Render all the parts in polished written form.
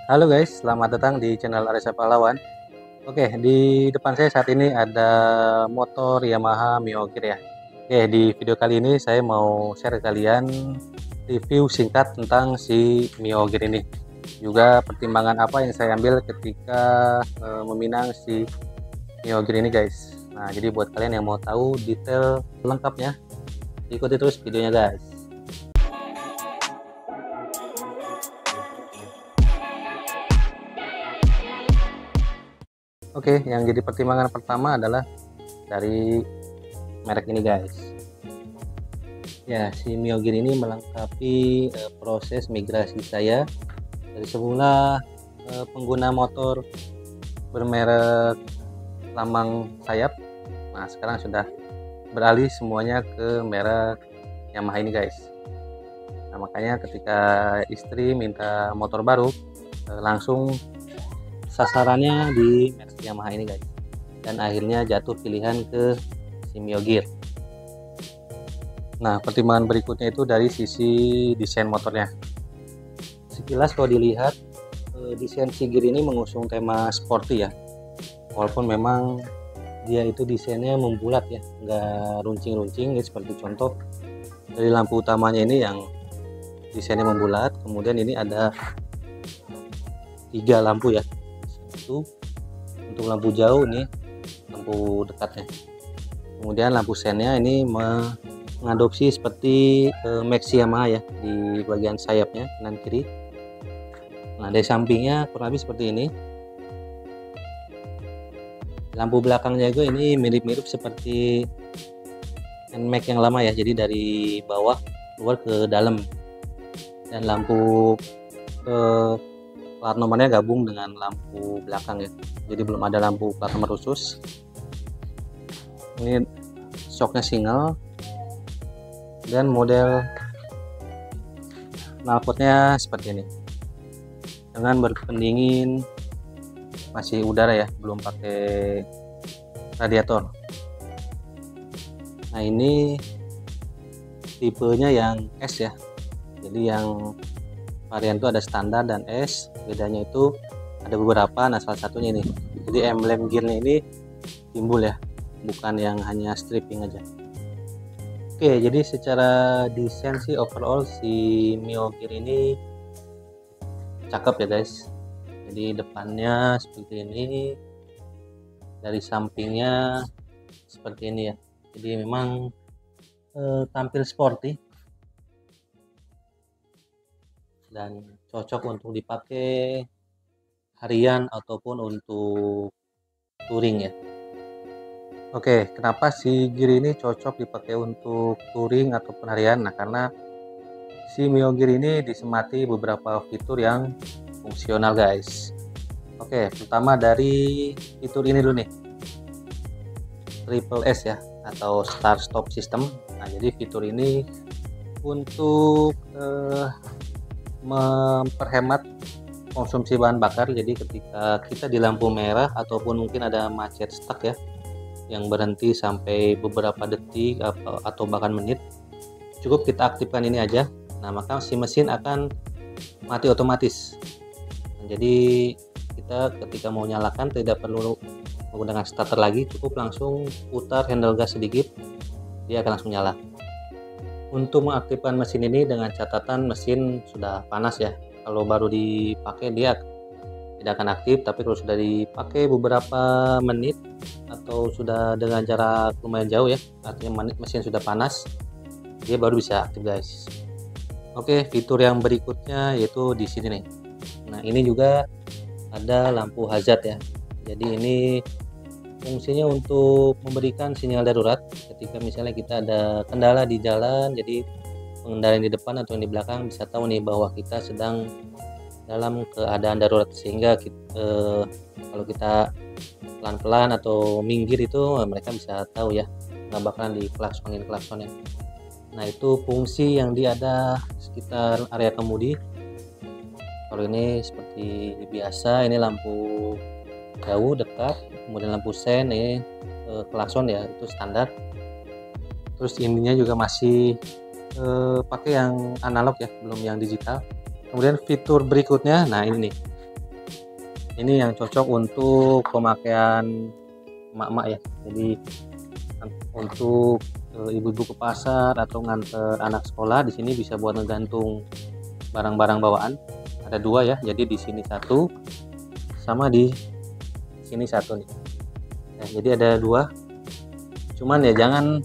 Halo guys, selamat datang di channel Aresa Pahlawan. Oke, di depan saya saat ini ada motor Yamaha Mio Gear ya. Oke, di video kali ini saya mau share ke kalian review singkat tentang si Mio Gear ini. Juga pertimbangan apa yang saya ambil ketika meminang si Mio Gear ini guys. Nah, jadi buat kalian yang mau tahu detail lengkapnya, ikuti terus videonya guys. Oke, yang jadi pertimbangan pertama adalah dari merek ini guys. Ya, si Mio Gear ini melengkapi proses migrasi saya dari semula pengguna motor bermerek lambang sayap. Nah, sekarang sudah beralih semuanya ke merek Yamaha ini guys. Nah, makanya ketika istri minta motor baru, langsung sasarannya di merek Yamaha ini guys, dan akhirnya jatuh pilihan ke si Mio Gear. Nah, pertimbangan berikutnya itu dari sisi desain motornya. Sekilas kalau dilihat, desain si Gear ini mengusung tema sporty ya, walaupun memang dia itu desainnya membulat ya, nggak runcing-runcing ya, seperti contoh dari lampu utamanya ini yang desainnya membulat. Kemudian ini ada 3 lampu ya, itu untuk lampu jauh nih, lampu dekatnya. Kemudian lampu sennya ini mengadopsi seperti Maxi Yamaha ya, di bagian sayapnya kanan kiri. Nah, dari sampingnya kurang lebih seperti ini. Lampu belakangnya juga ini mirip-mirip seperti NMAX yang lama ya, jadi dari bawah keluar ke dalam. Dan lampu plat nomornya gabung dengan lampu belakang ya, jadi belum ada lampu plat nomor khusus. Ini shocknya single, dan model knalpotnya seperti ini dengan berpendingin masih udara ya, belum pakai radiator. Nah, ini tipenya yang S ya, jadi yang varian itu ada standar dan S. Bedanya itu ada beberapa, nah salah satunya ini, jadi emblem gearnya ini timbul ya, bukan yang hanya stripping aja. Oke, jadi secara desain sih overall si Mio Gear ini cakep ya guys. Jadi depannya seperti ini, dari sampingnya seperti ini ya, jadi memang tampil sporty dan cocok untuk dipakai harian ataupun untuk touring ya. Oke, kenapa si Gear ini cocok dipakai untuk touring ataupun harian? Nah, karena si Mio Gear ini disemati beberapa fitur yang fungsional guys. Oke, pertama dari fitur ini dulu nih, Triple S ya, atau Start Stop System. Nah, jadi fitur ini untuk memperhemat konsumsi bahan bakar. Jadi ketika kita di lampu merah ataupun mungkin ada macet stuck ya, yang berhenti sampai beberapa detik atau bahkan menit, cukup kita aktifkan ini aja. Nah, maka si mesin akan mati otomatis. Nah, jadi kita ketika mau nyalakan tidak perlu menggunakan starter lagi, cukup langsung putar handle gas sedikit, dia akan langsung nyala. Untuk mengaktifkan mesin ini dengan catatan mesin sudah panas ya. Kalau baru dipakai dia tidak akan aktif, tapi kalau sudah dipakai beberapa menit atau sudah dengan jarak lumayan jauh ya, artinya mesin sudah panas, dia baru bisa aktif guys. Oke, fitur yang berikutnya yaitu di sini nih. Nah, ini juga ada lampu hazard ya. Jadi ini fungsinya untuk memberikan sinyal darurat ketika misalnya kita ada kendala di jalan, jadi pengendara yang di depan atau yang di belakang bisa tahu nih bahwa kita sedang dalam keadaan darurat, sehingga kalau kita pelan-pelan atau minggir itu mereka bisa tahu ya, nggak bakalan diklaksonin. Nah, itu fungsi yang dia ada sekitar area kemudi. Kalau ini seperti biasa, ini lampu jauh dekat, kemudian lampu sen ini klakson ya, itu standar. Terus ininya juga masih pakai yang analog ya, belum yang digital. Kemudian fitur berikutnya, nah ini nih, Ini yang cocok untuk pemakaian emak-emak ya. Jadi untuk ibu-ibu ke pasar atau nganter anak sekolah, di sini bisa buat ngegantung barang-barang bawaan. Ada dua ya, jadi di sini satu sama di sini satu nih. Nah, jadi ada dua. Cuman ya jangan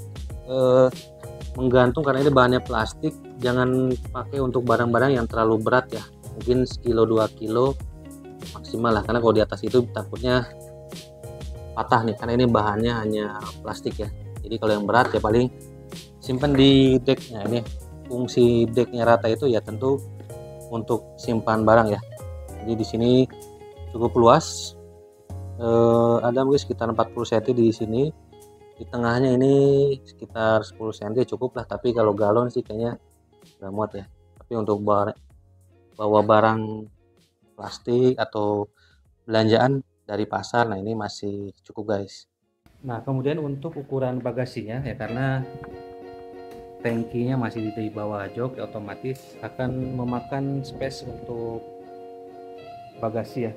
menggantung karena ini bahannya plastik. Jangan pakai untuk barang-barang yang terlalu berat ya. Mungkin sekilo 2 kilo maksimal lah, karena kalau di atas itu takutnya patah nih, karena ini bahannya hanya plastik ya. Jadi kalau yang berat ya paling simpan di decknya. Ini fungsi decknya rata itu ya tentu untuk simpan barang ya. Jadi di sini cukup luas, ada mungkin sekitar 40 cm di sini. Di tengahnya ini sekitar 10 cm cukup lah, tapi kalau galon sih kayaknya nggak muat ya. Tapi untuk bawa barang plastik atau belanjaan dari pasar, nah ini masih cukup guys. Nah kemudian untuk ukuran bagasinya ya, karena tangkinya masih di bawah jok ya, otomatis akan memakan space untuk bagasi ya.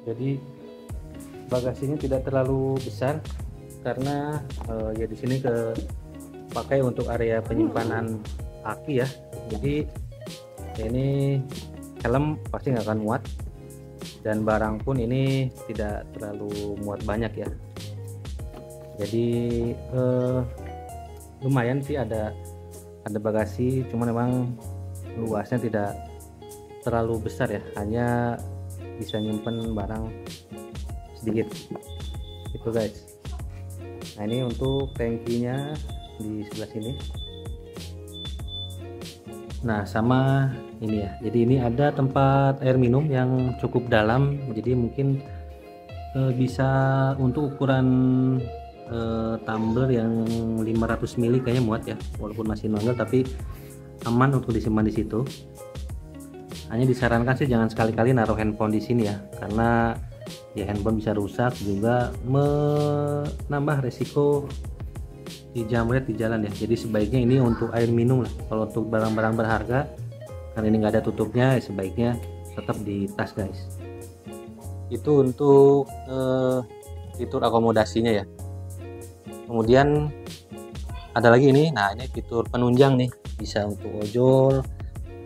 Jadi bagasinya tidak terlalu besar karena ya di sini pakai untuk area penyimpanan aki ya. Jadi ya ini helm pasti nggak akan muat, dan barang pun ini tidak terlalu muat banyak ya. Jadi lumayan sih ada bagasi, cuman memang luasnya tidak terlalu besar ya, hanya bisa nyimpen barang sedikit itu guys. Nah ini untuk tangkinya di sebelah sini. Nah sama ini ya, jadi ini ada tempat air minum yang cukup dalam, jadi mungkin bisa untuk ukuran tumbler yang 500 ml kayaknya muat ya, walaupun masih nongol tapi aman untuk disimpan di situ. Hanya disarankan sih jangan sekali-kali naruh handphone di sini ya, karena ya handphone bisa rusak, juga menambah resiko dijamret di jalan ya. Jadi sebaiknya ini untuk air minum lah. Kalau untuk barang-barang berharga karena ini nggak ada tutupnya ya, sebaiknya tetap di tas guys. Itu untuk fitur akomodasinya ya. Kemudian ada lagi ini, nah ini fitur penunjang nih, bisa untuk ojol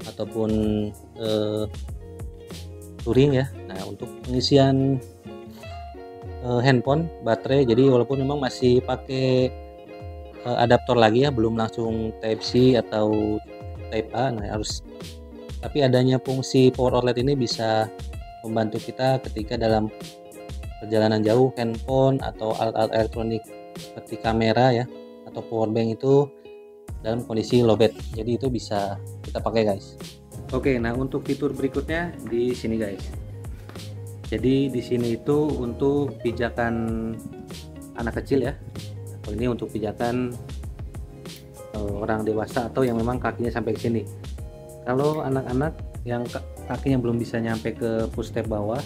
ataupun touring ya. Nah untuk pengisian handphone baterai, jadi walaupun memang masih pakai adaptor lagi ya, belum langsung Type C atau Type A, nah harus, tapi adanya fungsi power outlet ini bisa membantu kita ketika dalam perjalanan jauh handphone atau alat-alat elektronik seperti kamera ya atau power bank itu dalam kondisi lowbat, jadi itu bisa kita pakai guys. Oke, nah untuk fitur berikutnya di sini guys. Jadi di sini itu untuk pijakan anak kecil ya. Ini untuk pijakan orang dewasa atau yang memang kakinya sampai ke sini. Kalau anak-anak yang kakinya belum bisa nyampe ke footstep bawah,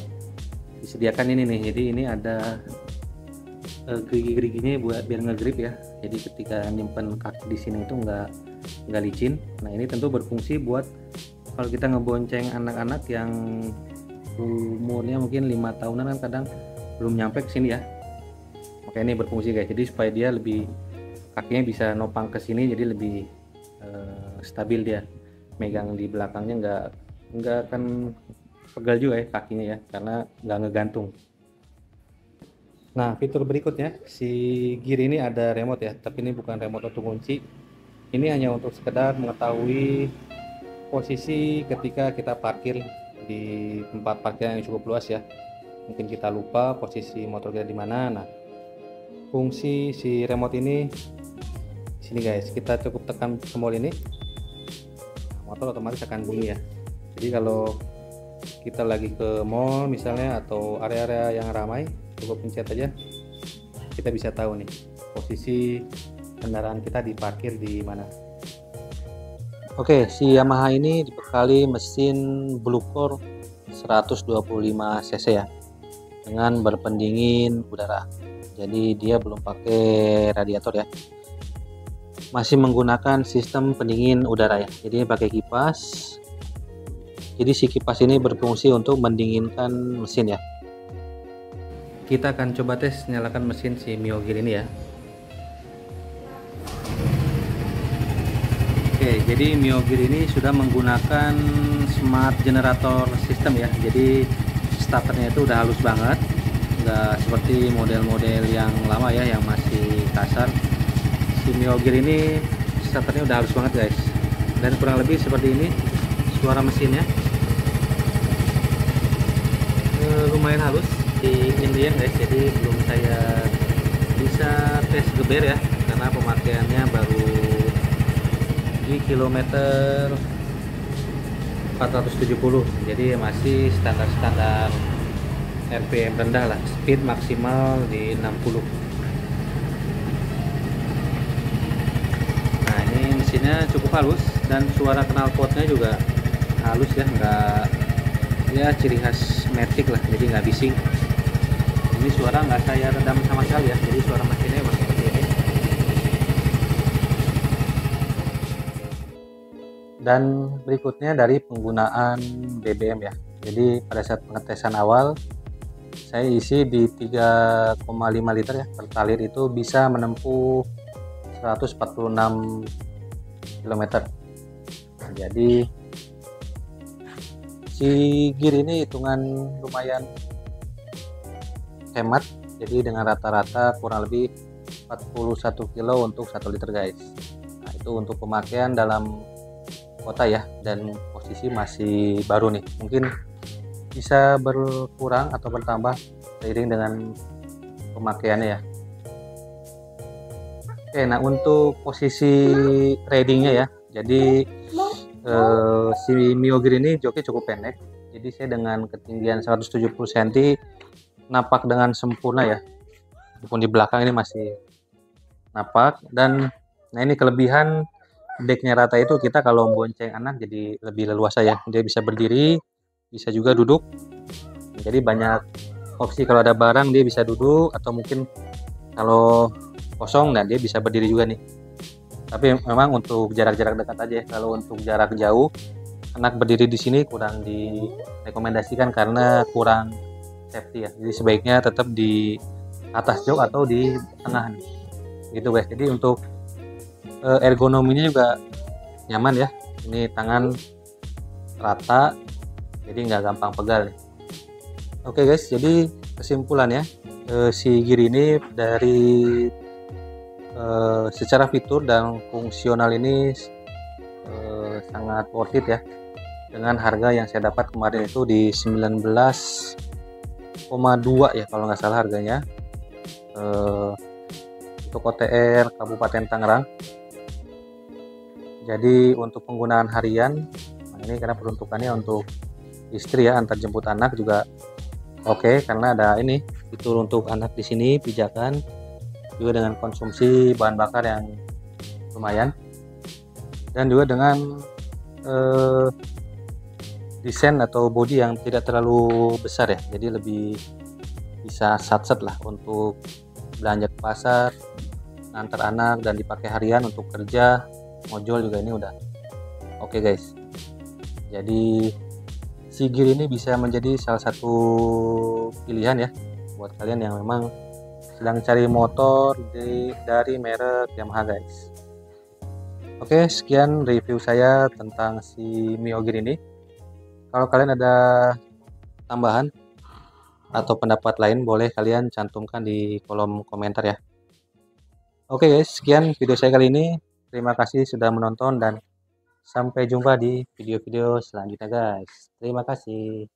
disediakan ini nih. Jadi ini ada gerigi-geriginya buat biar ngegrip ya. Jadi ketika nyimpen kaki di sini itu nggak licin. Nah ini tentu berfungsi buat kalau kita ngebonceng anak-anak yang umurnya mungkin 5 tahunan kan kadang belum nyampe ke sini ya. Oke, ini berfungsi guys. Jadi supaya dia lebih kakinya bisa nopang ke sini, jadi lebih stabil dia. Megang di belakangnya nggak akan pegal juga ya kakinya ya, karena nggak ngegantung. Nah fitur berikutnya, si gear ini ada remote ya, tapi ini bukan remote untuk kunci. Ini hanya untuk sekedar mengetahui posisi ketika kita parkir di tempat parkir yang cukup luas ya. Mungkin kita lupa posisi motor kita di mana. Nah fungsi si remote ini di sini guys, kita cukup tekan tombol ini, motor otomatis akan bunyi ya. Jadi kalau kita lagi ke mall misalnya atau area-area yang ramai, cukup pencet aja, kita bisa tahu nih posisi kendaraan kita diparkir di mana. Oke, si Yamaha ini dibekali mesin Blue Core 125 cc ya, dengan berpendingin udara. Jadi dia belum pakai radiator ya, masih menggunakan sistem pendingin udara ya. Jadi pakai kipas. Jadi si kipas ini berfungsi untuk mendinginkan mesin ya. Kita akan coba tes nyalakan mesin si Mio Gear ini ya. Oke, jadi Mio Gear ini sudah menggunakan smart generator system ya. Jadi starternya itu udah halus banget, nggak seperti model-model yang lama ya yang masih kasar. Si Mio Gear ini starternya udah halus banget guys, dan kurang lebih seperti ini suara mesinnya. Lumayan halus di Indian guys, jadi belum saya bisa tes geber ya karena pemakaiannya baru di kilometer 470, jadi masih standar-standar RPM rendah lah, speed maksimal di 60. Nah ini mesinnya cukup halus dan suara knalpotnya juga halus ya, nggak ya ciri khas Matic lah, jadi nggak bising. Ini suara nggak saya redam sama sekali ya, jadi suara mesinnya emang seperti ini. Dan berikutnya dari penggunaan BBM ya. Jadi pada saat pengetesan awal saya isi di 3,5 liter ya, pertalit itu bisa menempuh 146 km. Nah, jadi si gear ini hitungan lumayan hemat, jadi dengan rata-rata kurang lebih 41 kilo untuk 1 liter guys. Nah itu untuk pemakaian dalam kota ya, dan posisi masih baru nih, mungkin bisa berkurang atau bertambah seiring dengan pemakaiannya ya. Oke, nah untuk posisi ridingnya ya, jadi si Mio Gear ini joknya cukup pendek, jadi saya dengan ketinggian 170 cm napak dengan sempurna ya, meskipun di belakang ini masih napak. Dan nah ini kelebihan decknya rata itu, kita kalau bonceng anak jadi lebih leluasa ya, dia bisa berdiri, bisa juga duduk, jadi banyak opsi. Kalau ada barang dia bisa duduk, atau mungkin kalau kosong nah dia bisa berdiri juga nih. Tapi memang untuk jarak-jarak dekat aja ya. Kalau untuk jarak jauh anak berdiri di sini kurang direkomendasikan karena kurang safety ya, jadi sebaiknya tetap di atas jok atau di tengah nih gitu guys. Jadi untuk ergonominya juga nyaman ya, ini tangan rata jadi nggak gampang pegal nih. Oke guys, jadi kesimpulannya si gear ini dari secara fitur dan fungsional ini sangat worth it ya, dengan harga yang saya dapat kemarin itu di 19,2 ya kalau nggak salah harganya, untuk OTR Kabupaten Tangerang. Jadi untuk penggunaan harian, nah ini karena peruntukannya untuk istri ya, antar jemput anak juga oke, karena ada ini fitur untuk anak di sini, pijakan juga dengan konsumsi bahan bakar yang lumayan, dan juga dengan desain atau body yang tidak terlalu besar ya, jadi lebih bisa satset lah untuk belanja ke pasar, antar anak, dan dipakai harian untuk kerja, ojol juga ini udah oke guys. Jadi si gear ini bisa menjadi salah satu pilihan ya buat kalian yang memang sedang cari motor dari merek Yamaha guys. Oke, sekian review saya tentang si Mio Gear ini. Kalau kalian ada tambahan atau pendapat lain, boleh kalian cantumkan di kolom komentar ya. Oke guys, sekian video saya kali ini. Terima kasih sudah menonton dan sampai jumpa di video-video selanjutnya guys. Terima kasih.